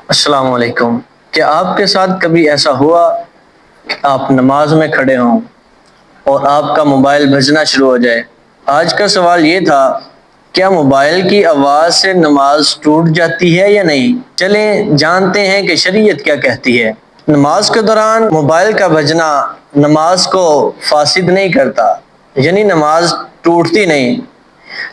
السلام علیکم۔ کیا آپ کے ساتھ کبھی ایسا ہوا کہ آپ نماز میں کھڑے ہوں اور آپ کا موبائل بجنا شروع ہو جائے؟ آج کا سوال یہ تھا، کیا موبائل کی آواز سے نماز ٹوٹ جاتی ہے یا نہیں؟ چلیں جانتے ہیں کہ شریعت کیا کہتی ہے۔ نماز کے دوران موبائل کا بجنا نماز کو فاسد نہیں کرتا، یعنی نماز ٹوٹتی نہیں،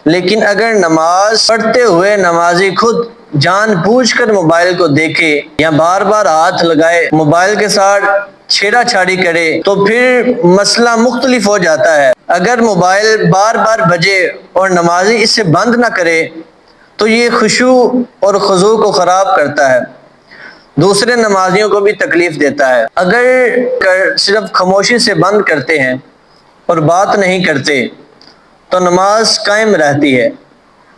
لیکن اگر نماز پڑھتے ہوئے نمازی خود جان بوجھ کر موبائل کو دیکھے یا بار بار ہاتھ لگائے، موبائل کے ساتھ چھیڑا چھاڑی کرے تو پھر مسئلہ مختلف ہو جاتا ہے۔ اگر موبائل بار بار بجے اور نمازی اس سے بند نہ کرے تو یہ خشوع اور خضوع کو خراب کرتا ہے، دوسرے نمازیوں کو بھی تکلیف دیتا ہے۔ اگر صرف خاموشی سے بند کرتے ہیں اور بات نہیں کرتے تو نماز قائم رہتی ہے۔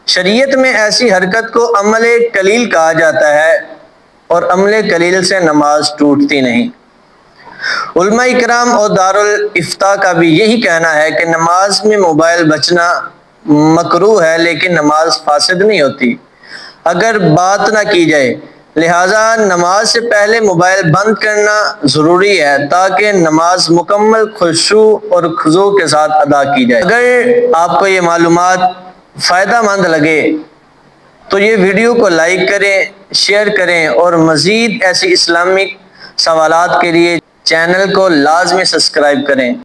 شریعت میں ایسی حرکت کو عمل قلیل کہا جاتا ہے اور عمل قلیل سے نماز ٹوٹتی نہیں۔ علماء کرام اور دارالافتاء کا بھی یہی کہنا ہے کہ نماز میں موبائل بچنا مکروہ ہے، لیکن نماز فاسد نہیں ہوتی اگر بات نہ کی جائے، لہٰذا نماز سے پہلے موبائل بند کرنا ضروری ہے تاکہ نماز مکمل خشوع اور خضوع کے ساتھ ادا کی جائے۔ اگر آپ کو یہ معلومات فائدہ مند لگے تو یہ ویڈیو کو لائک کریں، شیئر کریں اور مزید ایسی اسلامک سوالات کے لیے چینل کو لازمی سبسکرائب کریں۔